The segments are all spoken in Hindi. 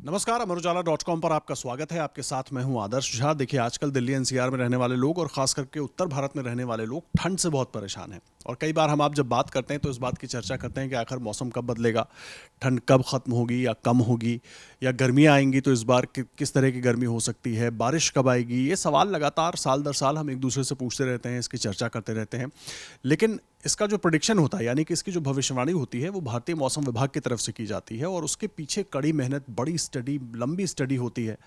नमस्कार, अमर उजाला.com पर आपका स्वागत है। आपके साथ मैं हूं आदर्श झा। देखिए, आजकल दिल्ली एनसीआर में रहने वाले लोग और खास करके उत्तर भारत में रहने वाले लोग ठंड से बहुत परेशान हैं। और कई बार हम आप जब बात करते हैं तो इस बात की चर्चा करते हैं कि आखिर मौसम कब बदलेगा, ठंड कब खत्म होगी या कम होगी, या गर्मियाँ आएंगी तो इस बार किस तरह की गर्मी हो सकती है, बारिश कब आएगी। ये सवाल लगातार साल दर साल हम एक दूसरे से पूछते रहते हैं, इसकी चर्चा करते रहते हैं। लेकिन इसका जो प्रेडिक्शन होता है, यानी कि इसकी जो भविष्यवाणी होती है, वो भारतीय मौसम विभाग की तरफ से की जाती है और उसके पीछे कड़ी मेहनत, बड़ी स्टडी, लंबी स्टडी होती है।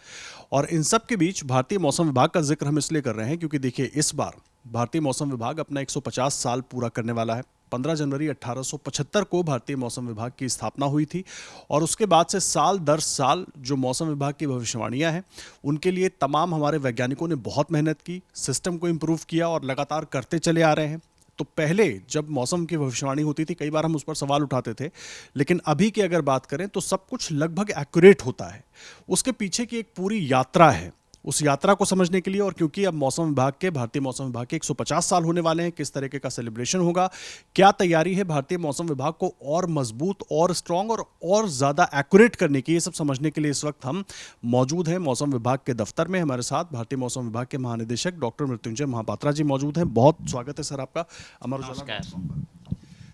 और इन सब के बीच भारतीय मौसम विभाग का जिक्र हम इसलिए कर रहे हैं क्योंकि देखिए, इस बार भारतीय मौसम विभाग अपना 150 साल पूरा करने वाला है। 15 जनवरी 1875 को भारतीय मौसम विभाग की स्थापना हुई थी और उसके बाद से साल दर साल जो मौसम विभाग की भविष्यवाणियां हैं, उनके लिए तमाम हमारे वैज्ञानिकों ने बहुत मेहनत की, सिस्टम को इम्प्रूव किया और लगातार करते चले आ रहे हैं। तो पहले जब मौसम की भविष्यवाणी होती थी, कई बार हम उस पर सवाल उठाते थे, लेकिन अभी की अगर बात करें तो सब कुछ लगभग एक्यूरेट होता है। उसके पीछे की एक पूरी यात्रा है। उस यात्रा को समझने के लिए, और क्योंकि अब मौसम विभाग के, भारतीय मौसम विभाग के 150 साल होने वाले हैं, किस तरीके का सेलिब्रेशन होगा, क्या तैयारी है भारतीय मौसम विभाग को और मजबूत और स्ट्रांग और ज्यादा एक्यूरेट करने की, ये सब समझने के लिए इस वक्त हम मौजूद हैं मौसम विभाग के दफ्तर में। हमारे साथ भारतीय मौसम विभाग के महानिदेशक डॉक्टर मृत्युंजय महापात्रा जी मौजूद हैं। बहुत स्वागत है सर आपका अमर उजाला।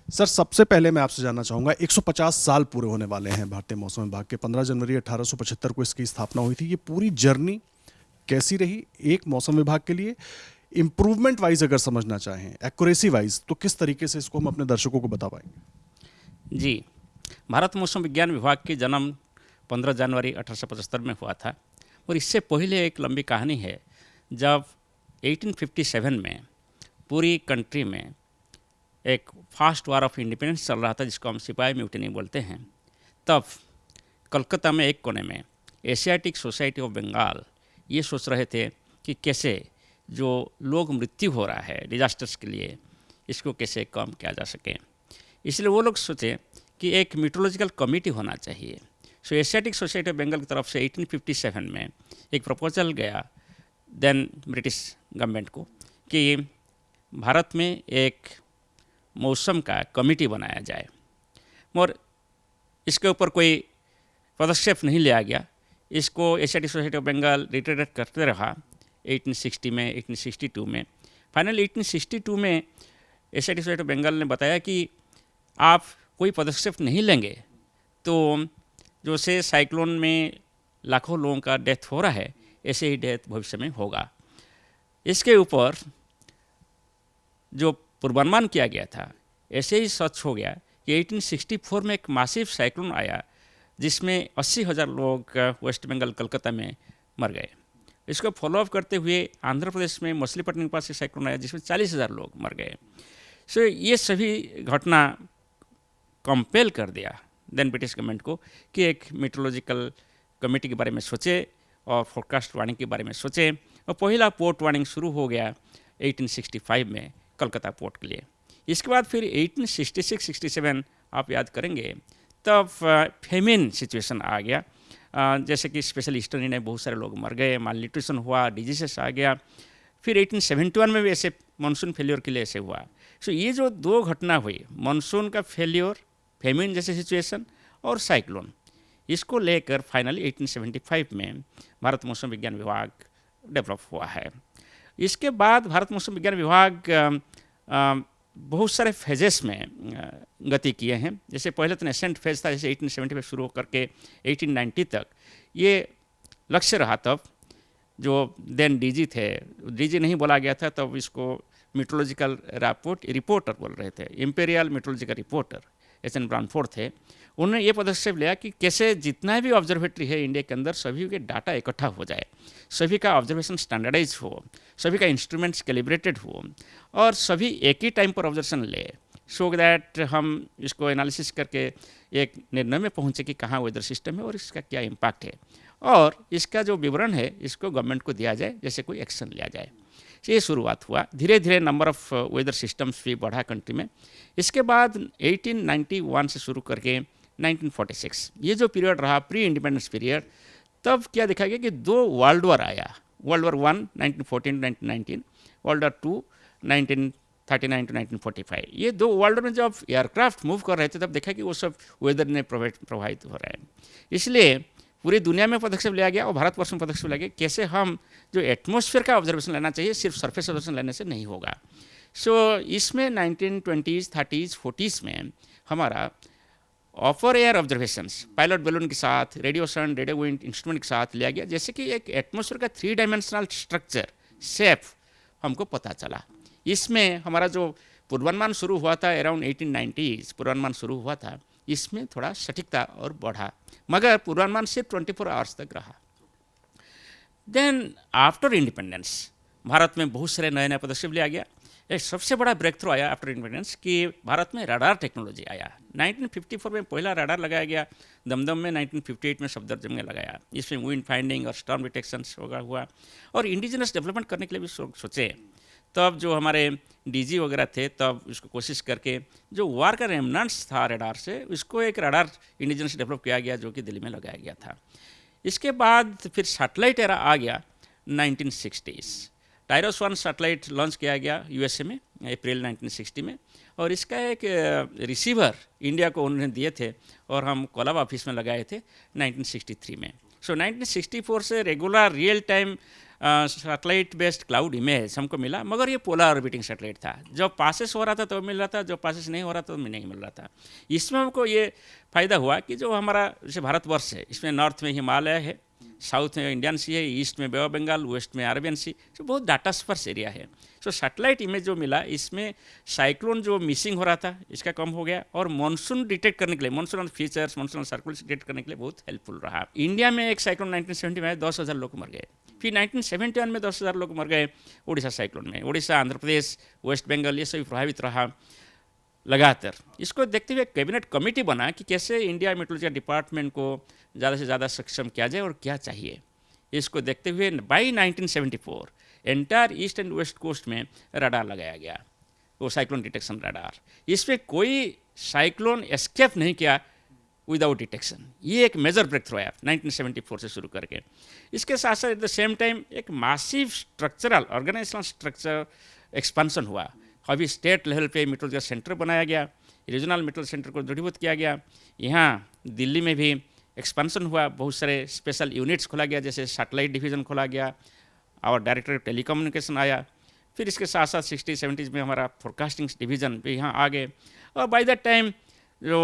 सर, सबसे पहले मैं आपसे जानना चाहूंगा, 150 साल पूरे होने वाले हैं भारतीय मौसम विभाग के। 15 जनवरी 1875 को इसकी स्थापना हुई थी। ये पूरी जर्नी कैसी रही एक मौसम विभाग के लिए? इंप्रूवमेंट वाइज अगर समझना चाहें, एक्यूरेसी वाइज, तो किस तरीके से इसको हम अपने दर्शकों को बता पाएंगे? जी, भारत मौसम विज्ञान विभाग की जन्म 15 जनवरी 1875 में हुआ था। और इससे पहले एक लंबी कहानी है। जब 1857 में पूरी कंट्री में एक फास्ट वार ऑफ इंडिपेंडेंस चल रहा था, जिसको हम सिपाही म्यूटिनी बोलते हैं, तब कलकत्ता में एक कोने में एशियाटिक सोसाइटी ऑफ बंगाल ये सोच रहे थे कि कैसे जो लोग मृत्यु हो रहा है डिजास्टर्स के लिए, इसको कैसे कम किया जा सके। इसलिए वो लोग सोचे कि एक मीटरोलॉजिकल कमेटी होना चाहिए। सो एशियाटिक सोसाइटी ऑफ बंगाल की तरफ से 1857 में एक प्रपोजल गया देन ब्रिटिश गवर्नमेंट को कि भारत में एक मौसम का कमेटी बनाया जाए। मगर इसके ऊपर कोई पदक्षेप नहीं लिया गया। इसको एशियाटिक सोसाइटी ऑफ बंगाल रिटरेट करते रहा 1860 में, 1862 में। फाइनली 1862 में एशियाटिक सोसाइटी ऑफ बंगाल ने बताया कि आप कोई पदक्षेप नहीं लेंगे तो जो से साइक्लोन में लाखों लोगों का डेथ हो रहा है, ऐसे ही डेथ भविष्य में होगा। इसके ऊपर जो पूर्वानुमान किया गया था, ऐसे ही सच हो गया कि 1864 में एक मासिव साइक्लोन आया जिसमें 80,000 लोग वेस्ट बंगाल कलकत्ता में मर गए। इसको फॉलोअप करते हुए आंध्र प्रदेश में मछलीपट्टनम के पास एक साइक्लोन आया जिसमें 40,000 लोग मर गए। सो ये सभी घटना कंपेल कर दिया देन ब्रिटिश गवर्नमेंट को कि एक मीटरोलॉजिकल कमेटी के बारे में सोचे और फोरकास्ट वार्निंग के बारे में सोचे। और पहला पोर्ट वार्निंग शुरू हो गया 1865 में कलकत्ता पोर्ट के लिए। इसके बाद फिर 1866-67 आप याद करेंगे, तब फेमिन सिचुएशन आ गया। जैसे कि स्पेशल ईस्टर्न इंडिया में बहुत सारे लोग मर गए, माल न्यूट्रिशन हुआ, डिजीजेस आ गया। फिर 1871 में भी ऐसे मानसून फेलियर के लिए ऐसे हुआ। सो ये जो दो घटना हुई, मानसून का फेलियर, फेमिन जैसे सिचुएशन और साइक्लोन, इसको लेकर फाइनली 1875 में भारत मौसम विज्ञान विभाग डेवलप हुआ है। इसके बाद भारत मौसम विज्ञान विभाग बहुत सारे फेजेस में गति किए हैं। जैसे पहले तो नेसेंट फेज था, जैसे 1870 में शुरू होकर के 1890 तक ये लक्ष्य रहा। तब जो देन डीजी थे, डीजी नहीं बोला गया था तब, इसको मीटरोलॉजिकल रिपोर्टर बोल रहे थे, इंपीरियल मीटरोलॉजिकल रिपोर्टर एच.एन. ब्रानफोर्ड थे। उन्होंने ये पदक्षेप लिया कि कैसे जितना भी ऑब्जर्वेटरी है इंडिया के अंदर, सभी के डाटा इकट्ठा हो जाए, सभी का ऑब्जर्वेशन स्टैंडर्डाइज हो, सभी का इंस्ट्रूमेंट्स कैलिब्रेटेड हो और सभी एक ही टाइम पर ऑब्जर्वेशन ले, सो दैट हम इसको एनालिसिस करके एक निर्णय में पहुँचे कि कहाँ वेदर सिस्टम है और इसका क्या इम्पैक्ट है, और इसका जो विवरण है इसको गवर्नमेंट को दिया जाए, जैसे कोई एक्शन लिया जाए। ये शुरुआत हुआ। धीरे धीरे नंबर ऑफ वेदर सिस्टम्स भी बढ़ा कंट्री में। इसके बाद 1891 से शुरू करके 1946 ये जो पीरियड रहा, प्री इंडिपेंडेंस पीरियड, तब क्या देखा गया कि दो वर्ल्ड वॉर आया। World war 1 1914-1919, world war 2 1939 to 1945। ये दो वर्ल्ड में जब एयरक्राफ्ट मूव कर रहे थे तब देखा कि वो सब वेदर ने प्रभावित हो रहा है। इसलिए पूरी दुनिया में पदक्षेप लिया गया और भारतवर्ष में पदक्षेप लिया गया कैसे हम जो एटमॉस्फेयर का ऑब्जर्वेशन लेना चाहिए सिर्फ सरफेस ऑब्जर्वेशन लेने से नहीं होगा। सो इसमें 1920s 30s 40s में हमारा अपर एयर ऑब्जर्वेशंस पायलट बैलून के साथ रेडियो सन रेडियो विंड इंस्ट्रूमेंट के साथ लिया गया, जैसे कि एक एटमॉस्फेयर का 3 डायमेंशनल स्ट्रक्चर शेप हमको पता चला। इसमें हमारा जो पूर्वानुमान शुरू हुआ था अराउंड 1890s पूर्वानुमान शुरू हुआ था, इसमें थोड़ा सटीकता और बढ़ा, मगर पूर्वानुमान सिर्फ 24 आवर्स तक रहा। देन आफ्टर इंडिपेंडेंस भारत में बहुत सारे नए नए पदक्षेप लिया गया। एक सबसे बड़ा ब्रेक थ्रू आया आफ्टर इंडिपेंडेंस कि भारत में रडार टेक्नोलॉजी आया। 1954 में पहला रडार लगाया गया दमदम में, 1958 में सफदरजंग में लगाया। इसमें विंड फाइंडिंग और स्टॉर्म डिटेक्शन हुआ और इंडिजिनस डेवलपमेंट करने के लिए भी सोचे। तब जो हमारे डीजी वगैरह थे तब इसको कोशिश करके जो वार का रेमनेंट्स था रडार से, उसको एक रडार इंडिजिनस डेवलप किया गया जो कि दिल्ली में लगाया गया था। इसके बाद फिर सैटेलाइट एरा आ गया 1960s। टाइरस 1 सैटेलाइट लॉन्च किया गया यूएसए में अप्रैल 1960 में, और इसका एक रिसीवर इंडिया को उन्होंने दिए थे और हम कोलाब ऑफिस में लगाए थे 1963 में। सो 1964 से regular real time satellite based cloud image हमको मिला, मगर ये पोलर ऑर्बिटिंग सैटेलाइट था। जब पासेस हो रहा था तो मिल रहा था, जब पासेस नहीं हो रहा था तो नहीं मिल रहा था। इसमें हमको ये फ़ायदा हुआ कि जो हमारा जैसे भारतवर्ष है, इसमें नॉर्थ में हिमालय है, साउथ में इंडियन सी है, ईस्ट में बे ऑफ बंगाल, वेस्ट में अरेबियन सी, जो बहुत डाटा स्पर्स एरिया है। सो सैटेलाइट इमेज जो मिला इसमें साइक्लोन जो मिसिंग हो रहा था इसका कम हो गया, और मानसून डिटेक्ट करने के लिए monsoon features monsoon circulation detect करने के लिए बहुत हेल्पफुल रहा। इंडिया में एक साइक्लोन 1970 में 10,000 लोग मर गए, फिर 1971 में 10,000 लोग मर गए उड़ीसा साइक्लोन में। उड़ीसा, आंध्र प्रदेश, वेस्ट बंगाल ये सभी प्रभावित रहा लगातार। इसको देखते हुए कैबिनेट कमेटी बना कि कैसे इंडिया मेट्रोलॉजी डिपार्टमेंट को ज़्यादा से ज़्यादा सक्षम किया जाए और क्या चाहिए। इसको देखते हुए by 1974 entire east and west coast में रडार लगाया गया, वो साइक्लोन डिटेक्शन रडार। इसमें कोई साइक्लोन एस्केप नहीं किया विदाउट डिटेक्शन। ये एक मेजर ब्रेक थ्रू आया 1974 से शुरू करके। इसके साथ साथ एट द सेम टाइम एक massive structural organisational structure expansion हुआ। अभी स्टेट लेवल पे मेट्रोलॉजी सेंटर बनाया गया, रीजनल मेट्रोलॉजी सेंटर को दृढ़ीभूत किया गया। यहाँ दिल्ली में भी एक्सपेंशन हुआ, बहुत सारे स्पेशल यूनिट्स खोला गया, जैसे सैटेलाइट डिवीज़न खोला गया और डायरेक्टर टेलीकम्युनिकेशन आया। फिर इसके साथ साथ 60-70s में हमारा फोरकास्टिंग डिवीज़न भी यहाँ आ गए। और बाय दैट टाइम जो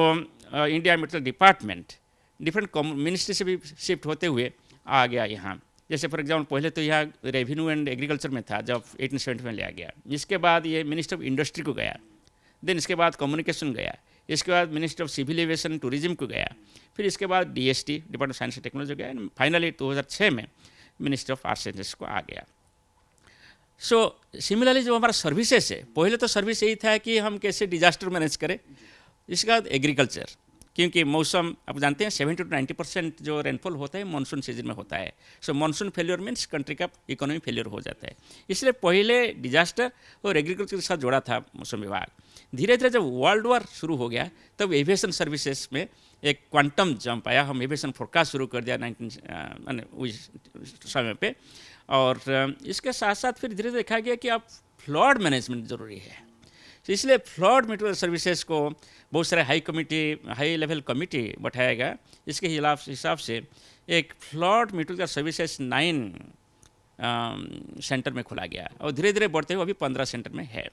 India metrology department different ministry से भी शिफ्ट होते हुए आ गया यहाँ। जैसे फॉर एग्जाम्पल पहले तो यहाँ रेवेन्यू एंड एग्रीकल्चर में था जब 1870 में लिया गया। इसके बाद ये मिनिस्टर ऑफ इंडस्ट्री को गया, देन इसके बाद कम्युनिकेशन गया, इसके बाद minister of civil aviation tourism को गया, फिर इसके बाद DST department of science and technology गया, एंड फाइनली 2006 में minister of arts and science को आ गया। सो सिमिलरली जो हमारा सर्विसेज है, पहले तो सर्विस यही था कि हम कैसे डिजास्टर मैनेज करें। इसके बाद एग्रीकल्चर, क्योंकि मौसम आप जानते हैं 70 to 90% जो रेनफॉल होता है मानसून सीजन में होता है। सो मानसून फेलियर मीन्स कंट्री का इकोनॉमी फेलियर हो जाता है। इसलिए पहले डिजास्टर और एग्रीकल्चर के साथ जोड़ा था मौसम विभाग। धीरे धीरे जब वर्ल्ड वॉर शुरू हो गया तब एविएशन सर्विसेज में एक क्वांटम जंप आया। हम एविएशन फोरकास्ट शुरू कर दिया 19 उस समय पे। और इसके साथ साथ फिर धीरे धीरे देखा गया कि अब फ्लड मैनेजमेंट ज़रूरी है। तो इसलिए फ्लड मेट्रोलॉजी सर्विसेज को बहुत सारे हाई लेवल कमिटी बैठाया गया। इसके हिसाब से एक फ्लड मेट्रोलॉजी सर्विसेज 9 सेंटर में खोला गया और धीरे धीरे बढ़ते हुए अभी 15 सेंटर में है।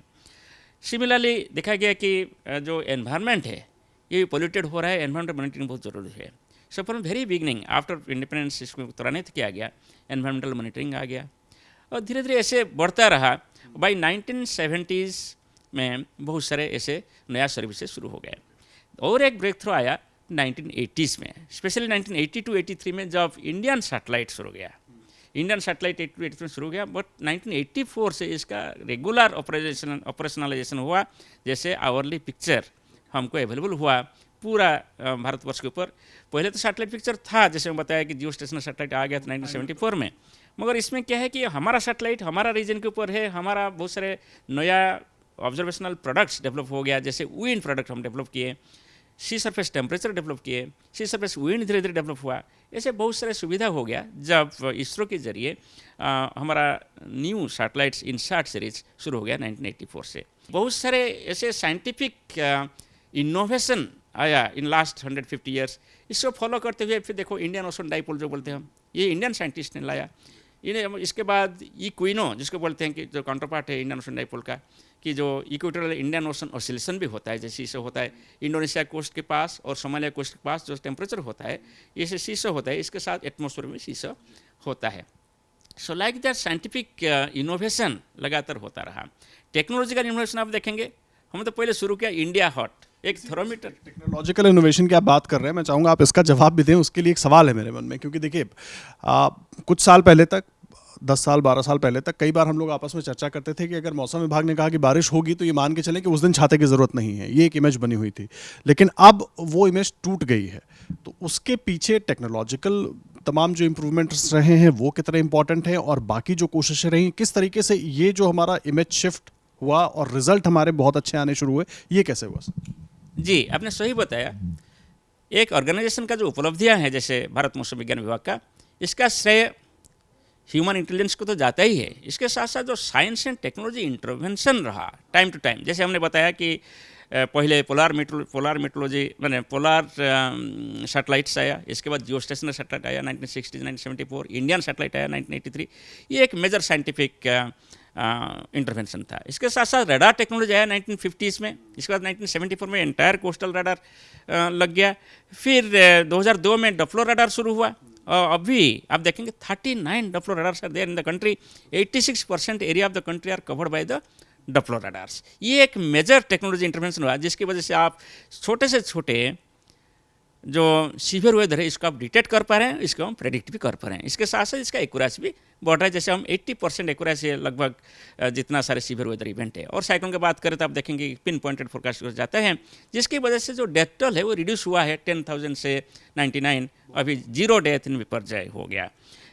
सिमिलरली देखा गया कि जो एनवायरनमेंट है ये पोल्यूटेड हो रहा है, एनवायरनमेंट मॉनिटरिंग बहुत ज़रूरी है। So from very beginning after independence इसको त्वरान्वित किया गया, एनवायरमेंटल मॉनिटरिंग आ गया और धीरे धीरे ऐसे बढ़ता रहा। बाई 1970s में बहुत सारे ऐसे नया सर्विसेज शुरू हो गए। और एक ब्रेक थ्रू आया 1980s में, स्पेशली 1980 to 83 में जब इंडियन सैटेलाइट शुरू गया। इंडियन सैटेलाइट 83 में शुरू गया, बट 1984 से इसका रेगुलर ऑपरेशनलाइजेशन हुआ। जैसे आवरली पिक्चर हमको अवेलेबल हुआ पूरा भारतवर्ष के ऊपर। पहले तो सैटेलाइट पिक्चर था, जैसे मैं बताया कि जियो स्टेशनरी सैटेलाइट आ गया था 1974 में, मगर इसमें क्या है कि हमारा सैटेलाइट हमारा रीजन के ऊपर है, हमारा बहुत सारे नया ऑब्जर्वेशनल प्रोडक्ट्स डेवलप हो गया। जैसे विंड प्रोडक्ट हम डेवलप किए, सी सरफेस टेम्परेचर डेवलप किए, सी सरफेस विंड धीरे धीरे डेवलप हुआ। ऐसे बहुत सारे सुविधा हो गया जब इसरो के जरिए हमारा न्यू सैटेलाइट्स इनसैट सीरीज शुरू हो गया 1984 से। बहुत सारे ऐसे साइंटिफिक इनोवेशन आया इन लास्ट 150 ईयर्स, इसको फॉलो करते हुए फिर देखो इंडियन ओशन डाइपोल जो बोलते हैं हम, ये इंडियन साइंटिस्ट ने लाया। इन्हें इसके बाद इक्विनो जिसको बोलते हैं कि जो काउंटर पार्ट है इंडियन ओशन डाइपोल का, कि जो इक्वेटोरियल इंडियन ओशन ऑसिलेशन भी होता है, जैसे इसे होता है इंडोनेशिया कोस्ट के पास और सोमालिया कोस्ट के पास जो टेम्परेचर होता है, इसे सीसो होता है, इसके साथ एटमॉस्फेयर में सीसो होता है। So like that scientific innovation लगातार होता रहा। टेक्नोलॉजिकल इनोवेशन आप देखेंगे, हम तो पहले शुरू किया इंडिया हॉट, एक थर्मोमीटर। टेक्नोलॉजिकल इनोवेशन की आप बात कर रहे हैं, मैं चाहूँगा आप इसका जवाब भी दें। उसके लिए एक सवाल है मेरे मन में, क्योंकि देखिए कुछ साल पहले तक, 10 साल 12 साल पहले तक कई बार हम लोग आपस में चर्चा करते थे कि अगर मौसम विभाग ने कहा कि बारिश होगी तो ये मान के चलें कि उस दिन छाते की ज़रूरत नहीं है, ये एक इमेज बनी हुई थी। लेकिन अब वो इमेज टूट गई है। तो उसके पीछे टेक्नोलॉजिकल तमाम जो इम्प्रूवमेंट्स रहे हैं वो कितने इंपॉर्टेंट हैं, और बाकी जो कोशिशें रही किस तरीके से ये जो हमारा इमेज शिफ्ट हुआ और रिजल्ट हमारे बहुत अच्छे आने शुरू हुए, ये कैसे हुआ सर? जी, आपने सही बताया। एक ऑर्गेनाइजेशन का जो उपलब्धियां हैं, जैसे भारत मौसम विज्ञान विभाग का, इसका श्रेय ह्यूमन इंटेलिजेंस को तो जाता ही है। इसके साथ साथ जो साइंस एंड टेक्नोलॉजी इंटरवेंशन रहा टाइम टू टाइम, जैसे हमने बताया कि पहले पोलार मेट्रोलॉजी मैंने पोलार सैटेलाइट्स आया, इसके बाद जियो स्टेशनरी सैटेलाइट आया 1960 1974, इंडियन सैटेलाइट आया 1983। ये एक मेजर साइंटिफिक इंटरवेंशन था। इसके साथ साथ रडार टेक्नोलॉजी आया 1950s में, इसके बाद 1974 में एंटायर कोस्टल रडार लग गया। फिर 2002 में डप्लर रडार शुरू हुआ, और अभी आप देखेंगे 39 doppler radars are there in the country, 86% area of the country are covered by the doppler radars. ये एक मेजर टेक्नोलॉजी इंटरवेंशन हुआ, जिसकी वजह से आप छोटे से छोटे जो सीवियर वेदर है इसको आप डिटेक्ट कर पा रहे हैं, इसको हम प्रेडिक्ट भी कर पा रहे हैं। इसके साथ साथ इसका एक्यूरेसी भी बढ़ रहा है, जैसे हम 80% एक्यूरेसी है लगभग जितना सारे सीवियर वेदर इवेंट है। और साइक्लोन की बात करें तो आप देखेंगे पिन पॉइंटेड फोरकास्ट हो जाता है, जिसकी वजह से जो डेथ टोल है वो रिड्यूस हुआ है 10,000 से 99, अभी 0 डेथ इन विपर्जय हो गया।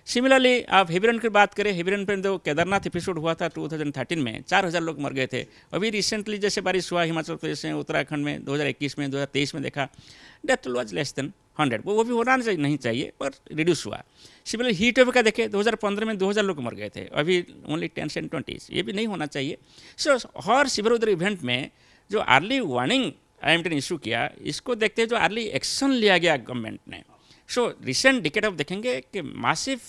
सिमिलरली आप हेवी रेन की बात करें, हेवी रेन पर जो केदारनाथ एपिसोड हुआ था 2013 में, 4,000 लोग मर गए थे। अभी रिसेंटली जैसे बारिश हुआ हिमाचल प्रदेश में, उत्तराखंड में 2021 में, 2023 में देखा death toll was less than 100, वो भी होना नहीं चाहिए पर रिड्यूस हुआ। सिमिलर हीट वेव का देखें 2015 में 2,000 लोग मर गए थे, अभी ओनली 10 and 20, ये भी नहीं होना चाहिए। सो हर सीवियर वेदर इवेंट में जो अर्ली वार्निंग IMD ने इशू किया, इसको देखते हुए जो अर्ली एक्शन लिया गया गवर्नमेंट ने, सो रिसेंट डिकेड आप देखेंगे कि मासिव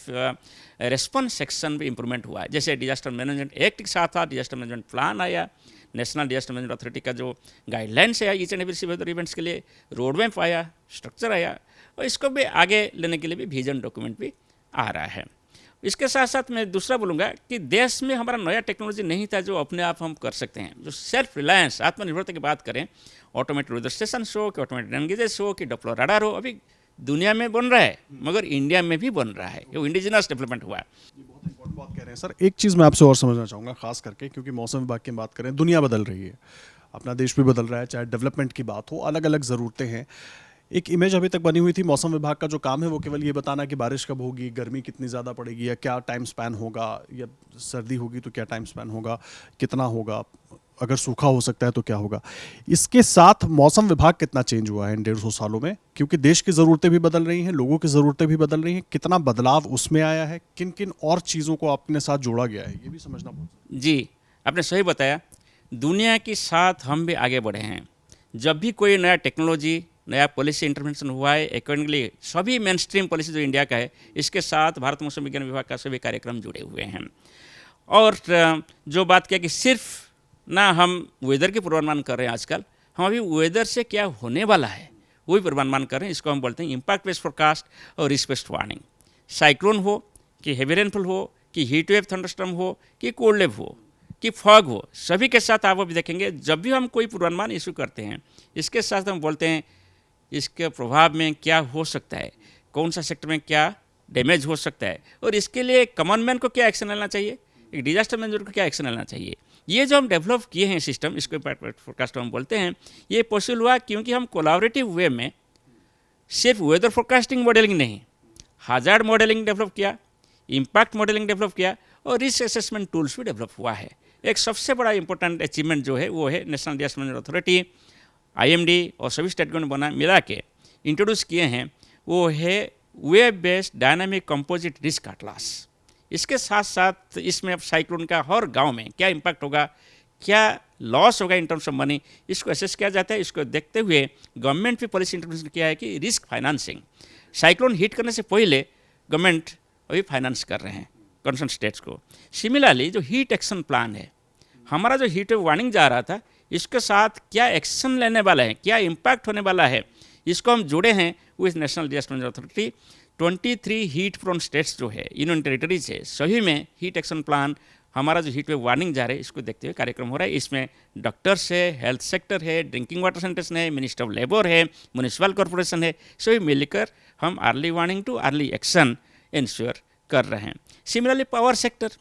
रेस्पॉन्स सेक्शन भी इंप्रूवमेंट हुआ है। जैसे डिजास्टर मैनेजमेंट एक्ट के साथ साथ डिजास्टर मैनेजमेंट प्लान आया, नेशनल डिजास्टर मैनेजमेंट अथॉरिटी का जो गाइडलाइंस है each and every severe weather events के लिए, रोड मैप आया, स्ट्रक्चर आया, और इसको भी आगे लेने के लिए भी विजन डॉक्यूमेंट भी आ रहा है। इसके साथ साथ मैं दूसरा बोलूँगा कि देश में हमारा नया टेक्नोलॉजी नहीं था जो अपने आप हम कर सकते हैं। जो सेल्फ रिलायंस, आत्मनिर्भरता की बात करें, ऑटोमेटेड वेदर स्टेशन हो कि ऑटोमेटेड रेनगेजेस हो कि डप्लर रडार हो, अभी दुनिया में बन रहा है, मगर इंडिया में भी बन रहा है। ये इंडिजिनस डेवलपमेंट हुआ है। बहुत इंपॉर्टेंट बात कह रहे हैं सर। एक चीज़ मैं आपसे और समझना चाहूँगा, खास करके क्योंकि मौसम विभाग की बात करें, दुनिया बदल रही है, अपना देश भी बदल रहा है, चाहे डेवलपमेंट की बात हो, अलग अलग ज़रूरतें हैं। एक इमेज अभी तक बनी हुई थी, मौसम विभाग का जो काम है वो केवल ये बताना कि बारिश कब होगी, गर्मी कितनी ज़्यादा पड़ेगी, या क्या टाइम स्पैन होगा, या सर्दी होगी तो क्या टाइम स्पैन होगा, कितना होगा, अगर सूखा हो सकता है तो क्या होगा। इसके साथ मौसम विभाग कितना चेंज हुआ है इन 150 सालों में, क्योंकि देश की ज़रूरतें भी बदल रही हैं, लोगों की ज़रूरतें भी बदल रही हैं, कितना बदलाव उसमें आया है, किन किन और चीज़ों को अपने साथ जोड़ा गया है, ये भी समझना बहुत। जी, आपने सही बताया, दुनिया के साथ हम भी आगे बढ़े हैं। जब भी कोई नया टेक्नोलॉजी, नया पॉलिसी इंटरवेंशन हुआ है, अकॉर्डिंगली सभी मेन स्ट्रीम पॉलिसी जो इंडिया का है, इसके साथ भारत मौसम विज्ञान विभाग का सभी कार्यक्रम जुड़े हुए हैं। और जो बात किया कि सिर्फ ना हम वेदर के पूर्वानुमान कर रहे हैं आजकल, हम अभी वेदर से क्या होने वाला है वो भी पूर्वानुमान कर रहे हैं। इसको हम बोलते हैं इम्पैक्ट बेस्ड फोरकास्ट और रिस्क बेस्ड वार्निंग। साइक्लोन हो कि हेवी रेनफॉल हो कि हीट वेव थंडरस्टॉर्म हो कि कोल्ड वेव हो कि फॉग हो, सभी के साथ आप अभी देखेंगे जब भी हम कोई पूर्वानुमान इशू करते हैं, इसके साथ हम बोलते हैं इसके प्रभाव में क्या हो सकता है, कौन सा सेक्टर में क्या डैमेज हो सकता है, और इसके लिए कॉमन मैन को क्या एक्शन लेना चाहिए, एक डिजास्टर मैनेजर को क्या एक्शन लेना चाहिए। ये जो हम डेवलप किए हैं सिस्टम, इसको इम्पैक्ट फोरकास्ट हम बोलते हैं, ये पॉसिबल हुआ क्योंकि हम कोलैबोरेटिव वे में सिर्फ वेदर फोरकास्टिंग मॉडलिंग नहीं, हजार्ड मॉडलिंग डेवलप किया, इम्पैक्ट मॉडलिंग डेवलप किया, और रिस्क असेसमेंट टूल्स भी डेवलप हुआ है। एक सबसे बड़ा इंपॉर्टेंट अचीवमेंट जो है वो है national disaster management authority, IMD और सभी स्टेट गवर्नमेंट मिला के इंट्रोड्यूस किए हैं, वो है web based dynamic composite risk atlas. इसके साथ साथ इसमें अब साइक्लोन का हर गांव में क्या इम्पैक्ट होगा, क्या लॉस होगा इन टर्म्स ऑफ मनी, इसको असेस किया जाता है। इसको देखते हुए गवर्नमेंट भी पॉलिसी इंटरवेंशन किया है कि रिस्क फाइनेंसिंग, साइक्लोन हिट करने से पहले गवर्नमेंट अभी फाइनेंस कर रहे हैं कंसर्न स्टेट्स को। सिमिलरली जो हीट एक्शन प्लान है, हमारा जो हीट वेव वार्निंग जा रहा था, इसके साथ क्या एक्शन लेने वाला है, क्या इम्पैक्ट होने वाला है, इसको हम जुड़े हैं with national disaster management authority. 23 heat prone states जो है, यूनियन टेरिटरीज है, सभी में हीट एक्शन प्लान, हमारा जो हीट वेव वार्निंग जा रहा है, इसको देखते हुए कार्यक्रम हो रहा है। इसमें डॉक्टर्स है, हेल्थ सेक्टर है, ड्रिंकिंग वाटर सेंटर्स है, मिनिस्टर ऑफ लेबर है, म्यूनिसिपल कॉर्पोरेशन है, सभी मिलकर हम early warning too early action ensure कर रहे हैं। सिमिलरली पावर सेक्टर,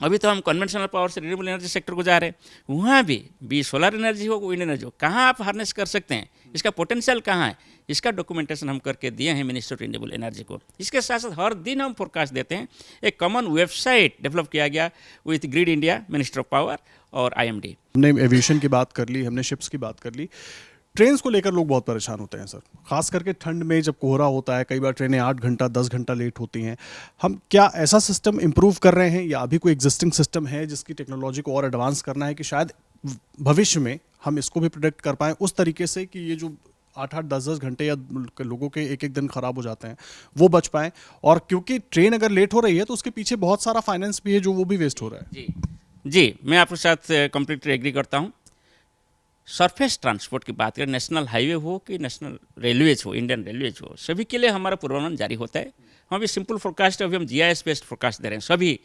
अभी तो हम कन्वेंशनल पावर से रिन्यूएबल एनर्जी सेक्टर को जा रहे हैं। वहाँ भी सोलर एनर्जी हो, विंड एनर्जी हो, कहाँ आप हार्नेस कर सकते हैं, इसका पोटेंशियल कहाँ है, इसका डॉक्यूमेंटेशन हम करके दिए हैं मिनिस्टर ऑफ रिन्यूएबल एनर्जी को। इसके साथ साथ हर दिन हम फोरकास्ट देते हैं। एक कॉमन वेबसाइट डेवलप किया गया with grid India, minister of power और IMD। हमने एविएशन की बात कर ली, हमने शिप्स की बात कर ली, ट्रेन्स को लेकर लोग बहुत परेशान होते हैं सर, खास करके ठंड में जब कोहरा होता है, कई बार ट्रेनें 8 घंटा 10 घंटा लेट होती हैं। हम क्या ऐसा सिस्टम इम्प्रूव कर रहे हैं या अभी कोई एग्जिस्टिंग सिस्टम है जिसकी टेक्नोलॉजी को और एडवांस करना है कि शायद भविष्य में हम इसको भी प्रोटेक्ट कर पाएँ उस तरीके से कि ये जो 8-8 10-10 घंटे या लोगों के एक दिन खराब हो जाते हैं वो बच पाएँ? और क्योंकि ट्रेन अगर लेट हो रही है तो उसके पीछे बहुत सारा फाइनेंस भी है जो वो भी वेस्ट हो रहा है। जी, मैं आपके साथ कंप्लीटली एग्री करता हूँ। सरफेस ट्रांसपोर्ट की बात करें, नेशनल हाईवे हो कि नेशनल रेलवेज हो, इंडियन रेलवेज हो, सभी के लिए हमारा पूर्वानुमान जारी होता है। हम अभी सिंपल फोरकास्ट, अभी हम GIS बेस्ड फोरकास्ट दे रहे हैं सभी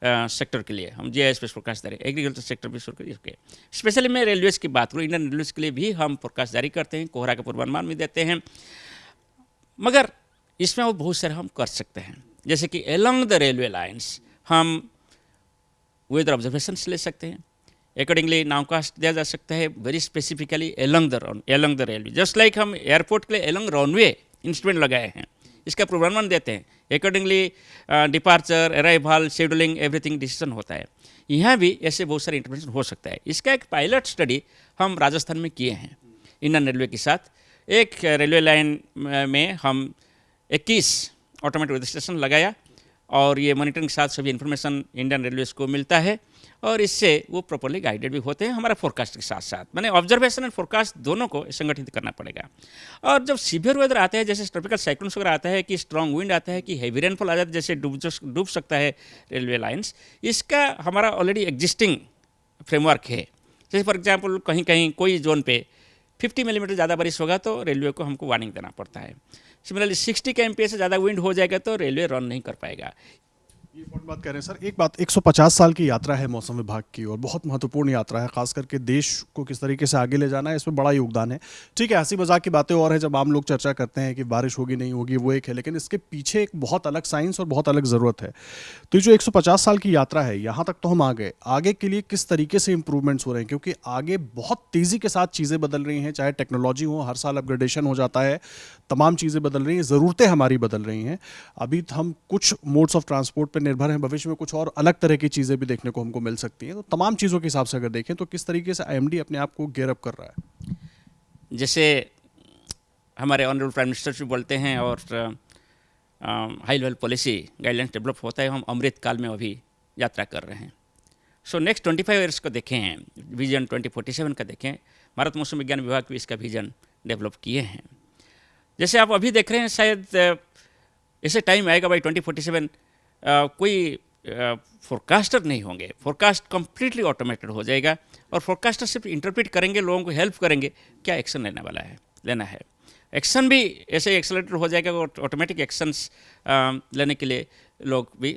सेक्टर के लिए, हम GIS बेस्ड फोरकास्ट दे रहे हैं, एग्रीकल्चर सेक्टर भी शुरू करिए। स्पेशली मैं रेलवेज की बात करूँ, इंडियन रेलवेज के लिए भी हम फोरकास्ट जारी करते हैं, कोहरा का पूर्वानुमान भी देते हैं। मगर इसमें वो बहुत सारे हम कर सकते हैं, जैसे कि अलोंग द रेलवे लाइन्स हम वेदर ऑब्जर्वेशंस ले सकते हैं, अकॉर्डिंगली नाउकास्ट दिया जा सकता है, very specifically along the railway. Just like हम एयरपोर्ट के लिए अलोंग रनवे इंस्ट्रूमेंट लगाए हैं, इसका पूर्वानुमान देते हैं, accordingly departure, arrival, scheduling, everything decision होता है। यहाँ भी ऐसे बहुत सारे इंटरवेंशन हो सकता है। इसका एक पायलट स्टडी हम राजस्थान में किए हैं इंडियन रेलवे के साथ। एक रेलवे लाइन में हम 21 ऑटोमेटिक वेदर स्टेशन लगाया और ये मॉनिटरिंग के साथ सभी इन्फॉर्मेशन इंडियन रेलवेज को मिलता है और इससे वो प्रॉपर्ली गाइडेड भी होते हैं हमारा फोरकास्ट के साथ साथ। मैंने ऑब्जर्वेशन एंड फोरकास्ट दोनों को संगठित करना पड़ेगा। और जब सीवियर वेदर आता है, जैसे ट्रॉपिकल साइक्लोन्स वगैरह आता है, कि स्ट्रॉन्ग विंड आता है, कि हैवी रेनफॉल आ जाता है, जैसे डूब सकता है रेलवे लाइन्स, इसका हमारा ऑलरेडी एग्जिस्टिंग फ्रेमवर्क है। जैसे फॉर एग्जाम्पल कहीं कहीं कोई जोन पे 50 मिलीमीटर ज़्यादा बारिश होगा तो रेलवे को हमको वार्निंग देना पड़ता है। सिमिलरली 60 kmph से ज़्यादा विंड हो जाएगा तो रेलवे रन नहीं कर पाएगा। ये बहुत बात कह रहे हैं सर। एक बात, 150 साल की यात्रा है मौसम विभाग की और बहुत महत्वपूर्ण यात्रा है, खास करके देश को किस तरीके से आगे ले जाना है, इसमें बड़ा योगदान है। ठीक है, हंसी मजाक की बातें और है, जब आम लोग चर्चा करते हैं कि बारिश होगी नहीं होगी वो एक है, लेकिन इसके पीछे एक बहुत अलग साइंस और बहुत अलग ज़रूरत है। तो ये जो 150 साल की यात्रा है, यहाँ तक तो हम आ गए, आगे के लिए किस तरीके से इंप्रूवमेंट्स हो रहे हैं? क्योंकि आगे बहुत तेज़ी के साथ चीज़ें बदल रही हैं, चाहे टेक्नोलॉजी हो, हर साल अपग्रेडेशन हो जाता है, तमाम चीज़ें बदल रही हैं, ज़रूरतें हमारी बदल रही हैं। अभी हम कुछ मोड्स ऑफ ट्रांसपोर्ट पर निर्भर हैं, भविष्य में कुछ और अलग तरह की चीज़ें भी देखने को हमको मिल सकती हैं। तो तमाम चीज़ों के हिसाब से अगर देखें तो किस तरीके से IMD अपने आप को गियर अप कर रहा है? जैसे हमारे ऑनरेबल प्राइम मिनिस्टर भी बोलते हैं और high level policy guidelines develop होता है, हम अमृत काल में अभी यात्रा कर रहे हैं। सो नेक्स्ट 25 ईयर्स को देखें, विजन 2047 का देखें, भारत मौसम विज्ञान विभाग भी इसका विजन डेवलप किए हैं। जैसे आप अभी देख रहे हैं, शायद ऐसे टाइम आएगा भाई 2047 कोई फोरकास्टर नहीं होंगे, फोरकास्ट कम्प्लीटली ऑटोमेटेड हो जाएगा और फोरकास्टर सिर्फ इंटरप्रेट करेंगे, लोगों को हेल्प करेंगे क्या एक्शन लेना है। एक्शन भी ऐसे एक्सेलरेटेड हो जाएगा, ऑटोमेटिक एक्शंस लेने के लिए लोग भी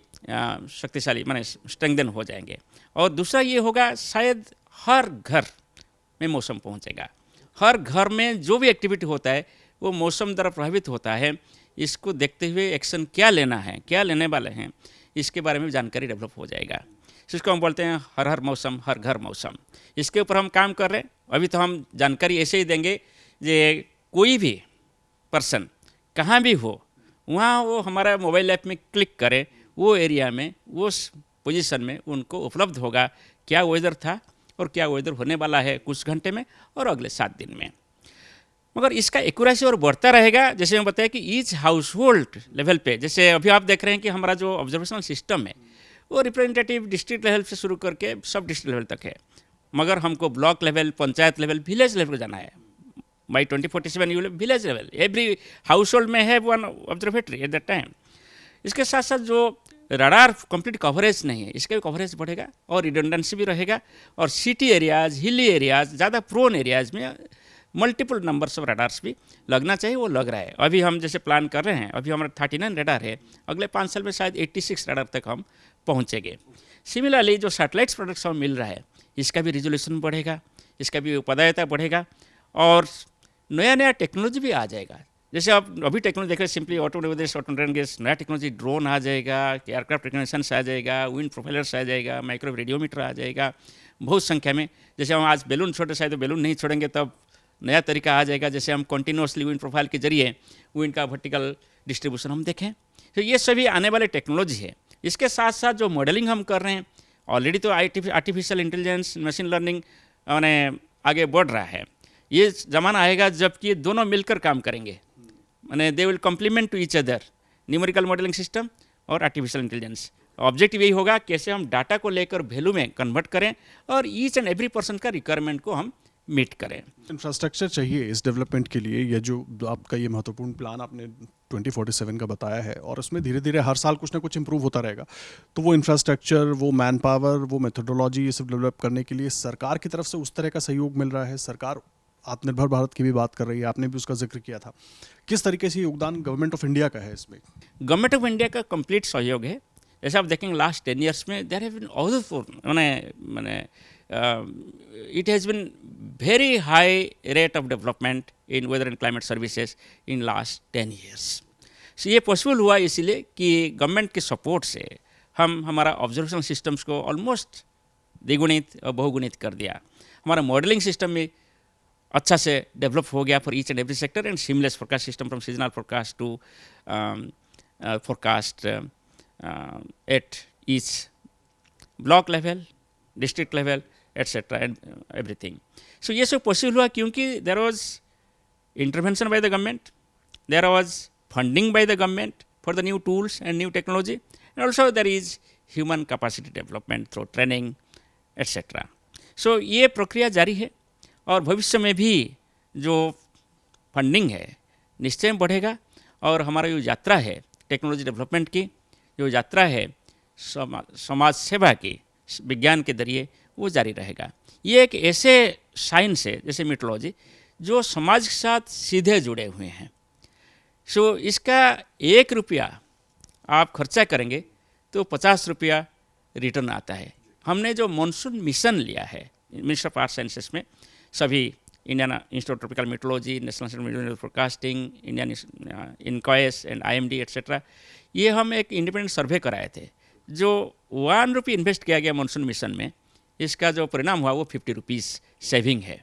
शक्तिशाली माने स्ट्रेंथन हो जाएंगे। और दूसरा ये होगा, शायद हर घर में मौसम पहुंचेगा, हर घर में जो भी एक्टिविटी होता है वो मौसम द्वारा प्रभावित होता है। इसको देखते हुए एक्शन क्या लेना है, क्या लेने वाले हैं, इसके बारे में जानकारी डेवलप हो जाएगा। जिसको हम बोलते हैं हर मौसम हर घर मौसम। इसके ऊपर हम काम कर रहे हैं। अभी तो हम जानकारी ऐसे ही देंगे कि कोई भी पर्सन कहाँ भी हो, वहाँ वो हमारा मोबाइल ऐप में क्लिक करे, वो एरिया में, वो पोजीशन में उनको उपलब्ध होगा क्या वेदर था और क्या वेदर होने वाला है कुछ घंटे में और अगले 7 दिन में। मगर इसका एक्यूरेसी और बढ़ता रहेगा। जैसे मैं बताया कि ईच हाउस होल्ड लेवल पे, जैसे अभी आप देख रहे हैं कि हमारा जो ऑब्जर्वेशनल सिस्टम है वो रिप्रेजेंटेटिव डिस्ट्रिक्ट लेवल से शुरू करके सब डिस्ट्रिक्ट लेवल तक है। मगर हमको block level, panchayat level, village level पर जाना है। By 2047 you village level, every house hold में है one observatory at that time. इसके साथ साथ जो रडार कंप्लीट कवरेज नहीं है, इसका भी कवरेज बढ़ेगा और रिडंडेंसी भी रहेगा। और सिटी एरियाज, हिली एरियाज, ज़्यादा प्रोन एरियाज में मल्टीपल नंबर्स ऑफ रडार्स भी लगना चाहिए, वो लग रहा है। अभी हम जैसे प्लान कर रहे हैं, अभी हमारा 39 रडार है, अगले 5 साल में शायद 86 रडार तक हम पहुँचेंगे। सिमिलरली जो सैटेलाइट्स प्रोडक्ट्स हमें मिल रहा है, इसका भी रिजोल्यूशन बढ़ेगा, इसका भी उत्पादकता बढ़ेगा और नया नया टेक्नोलॉजी भी आ जाएगा। जैसे आप अभी टेक्नोलॉजी देख रहे हैं, सिंपली ऑटोमोटिव नया टेक्नोलॉजी, ड्रोन आ जाएगा, एयरक्राफ्ट रिकॉग्निशंस आ जाएगा, विंड प्रोपेलर्स आ जाएगा, माइक्रो रेडियोमीटर आ जाएगा बहुत संख्या में। जैसे हम आज बैलून छोटे शायद बैलून नहीं छोड़ेंगे तब नया तरीका आ जाएगा, जैसे हम कंटिन्यूसली विंड प्रोफाइल के जरिए विंड का वर्टिकल डिस्ट्रीब्यूशन हम देखें। तो ये सभी आने वाले टेक्नोलॉजी है। इसके साथ साथ जो मॉडलिंग हम कर रहे हैं, ऑलरेडी तो आर्टिफिशियल इंटेलिजेंस, मशीन लर्निंग मैंने आगे बढ़ रहा है। ये ज़माना आएगा जबकि ये दोनों मिलकर काम करेंगे, माने they will complement to each other, numerical modelling system और आर्टिफिशियल इंटेलिजेंस। ऑब्जेक्टिव यही होगा कैसे हम डाटा को लेकर वैल्यू में कन्वर्ट करें और ईच एंड एवरी पर्सन का रिक्वायरमेंट को हम मीट करें। इंफ्रास्ट्रक्चर चाहिए इस डेवलपमेंट के लिए, ये जो आपका ये महत्वपूर्ण प्लान आपने 2047 का बताया है और उसमें धीरे धीरे हर साल कुछ ना कुछ इंप्रूव होता रहेगा। तो वो इंफ्रास्ट्रक्चर, वो मैन पावर, वो मेथोडोलॉजी, ये सब डेवलप करने के लिए सरकार की तरफ से उस तरह का सहयोग मिल रहा है? सरकार आत्मनिर्भर भारत की भी बात कर रही है, आपने भी उसका जिक्र किया था। किस तरीके से योगदान गवर्नमेंट ऑफ इंडिया का है इसमें? गवर्नमेंट ऑफ इंडिया का कंप्लीट सहयोग है। जैसे आप देखेंगे लास्ट 10 years में देयर हैव बीन माने it has been very high rate of development in weather and climate services in last 10 years. So ये पॉसिबल हुआ इसीलिए कि गवर्नमेंट के सपोर्ट से हम हमारा ऑब्जर्वेशन सिस्टम्स को ऑलमोस्ट द्विगुणित और बहुगुणित कर दिया। हमारा मॉडलिंग सिस्टम भी अच्छा से डेवलप हो गया for each and every sector and seamless forecast system from seasonal forecast to forecast at each block level, district level, etcetera and everything. So ये सब पॉसिबल हुआ क्योंकि there was intervention by the government, there was funding by the government for the new tools and new technology and also there is human capacity development through training etcetera. So ये प्रक्रिया जारी है और भविष्य में भी जो फंडिंग है निश्चय बढ़ेगा और हमारा जो यात्रा है टेक्नोलॉजी डेवलपमेंट की, जो यात्रा है समाज सेवा की विज्ञान के जरिए, वो जारी रहेगा। ये एक ऐसे साइंस है जैसे मीटोलॉजी जो समाज के साथ सीधे जुड़े हुए हैं। सो इसका 1 रुपया आप खर्चा करेंगे तो 50 रुपया रिटर्न आता है। हमने जो मॉनसून मिशन लिया है मिनिस्टर ऑफ आर्थ साइंसेस में, सभी Indian Institute of Tropical Meteorology, National Centre for Forecasting, Indian INCOIS and IMD etcetera, ये हम एक इंडिपेंडेंट सर्वे कराए थे। जो 1 रुपये इन्वेस्ट किया गया मॉनसून मिशन में, इसका जो परिणाम हुआ वो 50 रुपीज़ सेविंग है।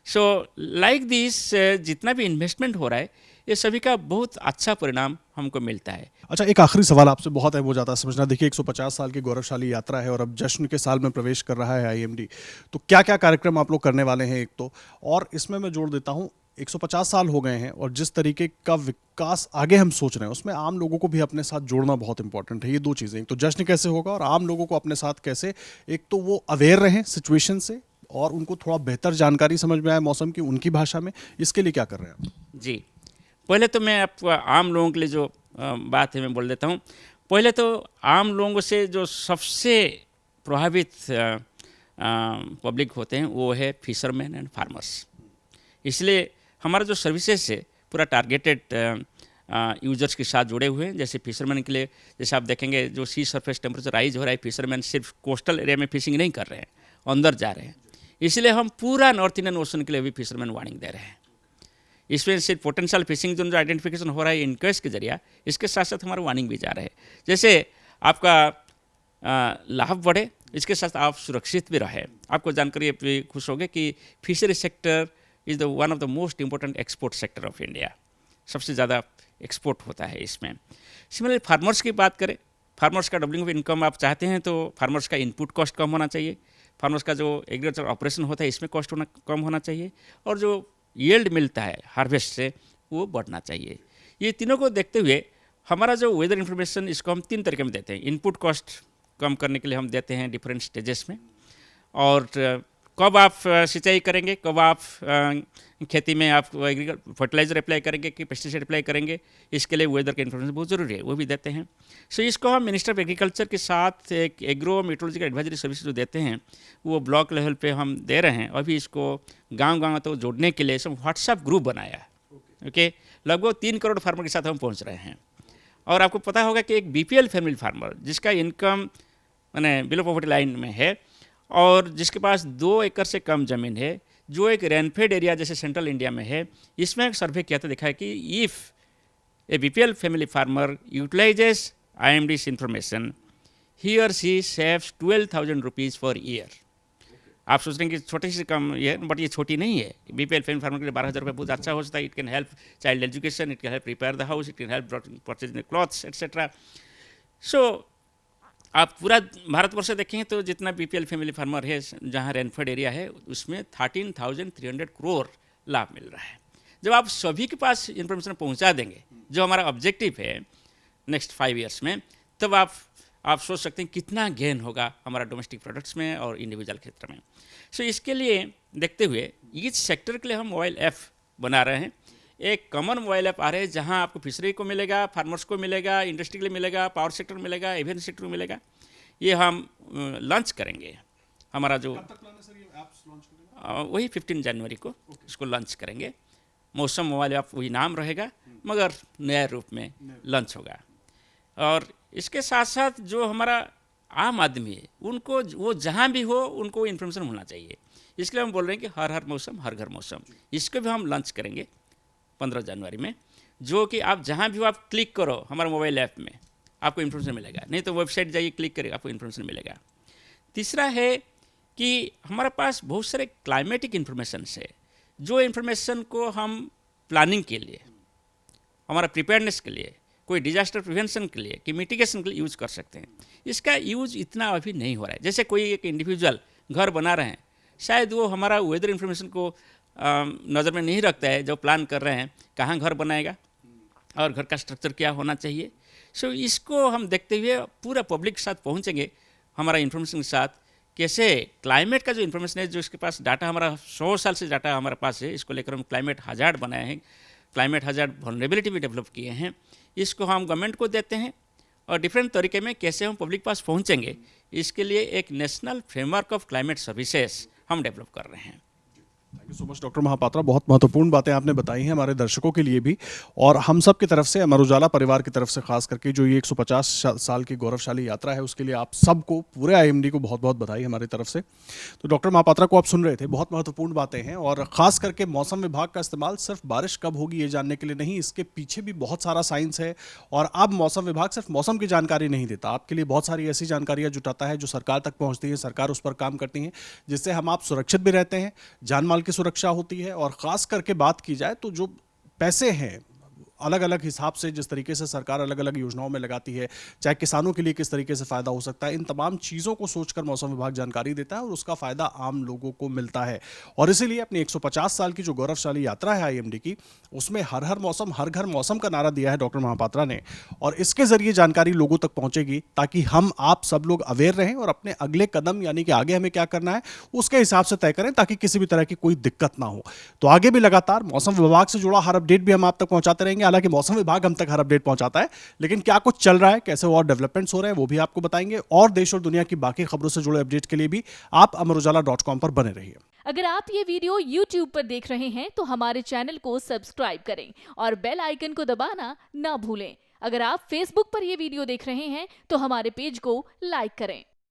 सो लाइक दिस जितना भी इन्वेस्टमेंट हो रहा है ये सभी का बहुत अच्छा परिणाम हमको मिलता है। अच्छा, एक आखिरी सवाल आपसे, बहुत है वो जाता है समझना। देखिए 150 साल की गौरवशाली यात्रा है और अब जश्न के साल में प्रवेश कर रहा है IMD, तो क्या क्या कार्यक्रम आप लोग करने वाले हैं? एक तो, और इसमें मैं जोड़ देता हूँ 150 साल हो गए हैं और जिस तरीके का विकास आगे हम सोच रहे हैं उसमें आम लोगों को भी अपने साथ जोड़ना बहुत इंपॉर्टेंट है। ये 2 चीज़ें, एक तो जश्न कैसे होगा और आम लोगों को अपने साथ कैसे, एक तो वो अवेयर रहें सिचुएशन से और उनको थोड़ा बेहतर जानकारी समझ में आए मौसम की उनकी भाषा में, इसके लिए क्या कर रहे हैं आप? जी, पहले तो मैं आपको आम लोगों के लिए जो बात है मैं बोल देता हूँ। पहले तो आम लोगों से जो सबसे प्रभावित पब्लिक होते हैं वो है फिशरमैन एंड फार्मर्स। इसलिए हमारा जो सर्विसेज है पूरा टारगेटेड यूजर्स के साथ जुड़े हुए हैं। जैसे फिशरमैन के लिए, जैसे आप देखेंगे जो सी सरफेस टेम्परेचर राइज हो रहा है, फिशरमैन सिर्फ कोस्टल एरिया में फिशिंग नहीं कर रहे हैं, अंदर जा रहे हैं। इसलिए हम पूरा नॉर्थ इंडियन ओशन के लिए भी फिशरमैन वार्निंग दे रहे हैं। इसमें सिर्फ पोटेंशियल फिशिंग जोन जो आइडेंटिफिकेशन हो रहा है इनक्वेस्ट के जरिए, इसके साथ साथ हमारा वार्निंग भी जा रहा है। जैसे आपका लाभ बढ़े, इसके साथ आप सुरक्षित भी रहे। आपको जानकर ये खुश होंगे कि fishery sector is the one of the most important export sector of India. सबसे ज़्यादा एक्सपोर्ट होता है इसमें। सिमिलरली फार्मर्स की बात करें, फार्मर्स का डबलिंग ऑफ इनकम आप चाहते हैं तो फार्मर्स का इनपुट कॉस्ट कम होना चाहिए, फार्मर्स का जो एग्रीकल्चर ऑपरेशन होता है इसमें कॉस्ट कम होना चाहिए, और जो यील्ड मिलता है हार्वेस्ट से वो बढ़ना चाहिए। ये तीनों को देखते हुए हमारा जो वेदर इन्फॉर्मेशन, इसको हम 3 तरीके में देते हैं। इनपुट कॉस्ट कम करने के लिए हम देते हैं डिफरेंट स्टेजेस में, और कब आप सिंचाई करेंगे, कब आप खेती में आप फर्टिलाइजर अप्लाई करेंगे कि पेस्टिसाइड अप्लाई करेंगे, इसके लिए वेदर का इन्फॉर्मेशन बहुत ज़रूरी है, वो भी देते हैं। सो इसको हम मिनिस्टर ऑफ एग्रीकल्चर के साथ एक एग्रो मेट्रोलॉजिकल एडवाइजरी सर्विस जो देते हैं वो ब्लॉक लेवल पे हम दे रहे हैं। अभी इसको गांव-गांव तो जोड़ने के लिए सब व्हाट्सएप ग्रुप बनाया है। ओके, लगभग 3 करोड़ फार्मर के साथ हम पहुँच रहे हैं। और आपको पता होगा कि एक BPL फैमिली फार्मर जिसका इनकम मैंने बिलो पॉवर्टी लाइन में है और जिसके पास 2 एकड़ से कम ज़मीन है, जो एक रेनफेड एरिया जैसे सेंट्रल इंडिया में है, इसमें एक सर्वे किया तो देखा है कि if a BPL family farmer utilises IMD's information, he और she saves 12,000 rupees for year. आप सोच रहे हैं कि छोटी सी कम ये, बट ये छोटी नहीं है। BPL फैमिली फार्मर के लिए 12,000 रुपये बहुत अच्छा हो सकता है। It can help child education, it can help repair the house, it can help purchase the clothes etcetera. So आप पूरा भारतवर्ष से देखेंगे तो जितना BPL फैमिली फार्मर है जहाँ रेनफेड एरिया है उसमें 13,300 करोड़ लाभ मिल रहा है। जब आप सभी के पास इन्फॉर्मेशन पहुँचा देंगे, जो हमारा ऑब्जेक्टिव है नेक्स्ट 5 ईयर्स में, तब आप सोच सकते हैं कितना गेन होगा हमारा डोमेस्टिक प्रोडक्ट्स में और इंडिविजुअल क्षेत्र में। सो इसके लिए देखते हुए ईच सेक्टर के लिए हम मोबाइल ऐप बना रहे हैं। एक कॉमन मोबाइल ऐप आ रहे हैं जहां आपको फिशरी को मिलेगा, फार्मर्स को मिलेगा, इंडस्ट्री के लिए मिलेगा, पावर सेक्टर में मिलेगा, एविएशन सेक्टर में मिलेगा। ये हम लॉन्च करेंगे। हमारा जो वही 15 जनवरी को इसको लॉन्च करेंगे। मौसम मोबाइल ऐप वही नाम रहेगा मगर नया रूप में लॉन्च होगा। और इसके साथ साथ जो हमारा आम आदमी है उनको वो जहाँ भी हो उनको इन्फॉर्मेशन होना चाहिए। इसके लिए हम बोल रहे हैं कि हर हर मौसम हर घर मौसम, इसको भी हम लॉन्च करेंगे 15 जनवरी में, जो कि आप जहाँ भी हो आप क्लिक करो हमारे मोबाइल ऐप में आपको इन्फॉर्मेशन मिलेगा, नहीं तो वेबसाइट जाइए क्लिक करिए आपको इन्फॉर्मेशन मिलेगा। तीसरा है कि हमारे पास बहुत सारे क्लाइमेटिक इन्फॉर्मेशन है, जो इन्फॉर्मेशन को हम प्लानिंग के लिए, हमारा प्रिपेयरनेस के लिए, कोई डिजास्टर प्रिवेंशन के लिए कि मिटिगेशन के लिए यूज़ कर सकते हैं। इसका यूज़ इतना अभी नहीं हो रहा है। जैसे कोई एक इंडिविजुअल घर बना रहे हैं, शायद वो हमारा वेदर इन्फॉर्मेशन को नज़र में नहीं रखता है। जो प्लान कर रहे हैं कहाँ घर बनाएगा और घर का स्ट्रक्चर क्या होना चाहिए। सो इसको हम देखते हुए पूरा पब्लिक के साथ पहुँचेंगे हमारा इन्फॉर्मेशन के साथ, कैसे क्लाइमेट का जो इन्फॉर्मेशन है, जो इसके पास डाटा हमारा 100 साल से डाटा हमारे पास है, इसको लेकर हम क्लाइमेट हज़ार्ड बनाए हैं, क्लाइमेट हज़ार्ड वल्नरेबिलिटी भी डेवलप किए हैं। इसको हम गवर्नमेंट को देते हैं और डिफरेंट तरीके में कैसे हम पब्लिक पास पहुंचेंगे, इसके लिए एक national framework of climate services हम डेवलप कर रहे हैं। Thank you so much doctor Mahapatra, बहुत महत्वपूर्ण बातें आपने बताई हैं हमारे दर्शकों के लिए भी और हम सब की तरफ से, अमर उजाला परिवार की तरफ से खास करके जो ये 150 साल की गौरवशाली यात्रा है उसके लिए आप सबको, पूरे IMD को बहुत बहुत बधाई हमारी तरफ से। तो डॉक्टर महापात्रा को आप सुन रहे थे, बहुत महत्वपूर्ण बातें हैं और ख़ास करके मौसम विभाग का इस्तेमाल सिर्फ बारिश कब होगी ये जानने के लिए नहीं, इसके पीछे भी बहुत सारा साइंस है। और अब मौसम विभाग सिर्फ मौसम की जानकारी नहीं देता, आपके लिए बहुत सारी ऐसी जानकारियाँ जुटाता है जो सरकार तक पहुँचती है, सरकार उस पर काम करती है, जिससे हम आप सुरक्षित भी रहते हैं, जान माल की सुरक्षा होती है। और ख़ास करके बात की जाए तो जो पैसे हैं अलग अलग हिसाब से जिस तरीके से सरकार अलग अलग योजनाओं में लगाती है, चाहे किसानों के लिए किस तरीके से फ़ायदा हो सकता है, इन तमाम चीज़ों को सोचकर मौसम विभाग जानकारी देता है और उसका फ़ायदा आम लोगों को मिलता है। और इसीलिए अपनी 150 साल की जो गौरवशाली यात्रा है IMD की, उसमें हर हर मौसम हर घर मौसम का नारा दिया है डॉक्टर महापात्रा ने, और इसके ज़रिए जानकारी लोगों तक पहुँचेगी ताकि हम आप सब लोग अवेयर रहें और अपने अगले कदम यानी कि आगे हमें क्या करना है उसके हिसाब से तय करें ताकि किसी भी तरह की कोई दिक्कत ना हो। तो आगे भी लगातार मौसम विभाग से जुड़ा हर अपडेट भी हम आप तक पहुँचाते रहेंगे। हालांकि मौसम विभाग हम तक हर अपडेट पहुंचाता है, लेकिन क्या कुछ चल रहा है, कैसे और डेवलपमेंट्स हो रहे हैं वो भी आपको बताएंगे। और देश और दुनिया की बाकी खबरों से जुड़े अपडेट के लिए भी आप amarujala.com पर बने रहिए। अगर आप ये वीडियो YouTube पर देख रहे हैं तो हमारे चैनल को सब्सक्राइब करें और बेल आइकन को दबाना ना भूलें। अगर आप Facebook पर ये वीडियो देख रहे हैं तो हमारे पेज को लाइक करें।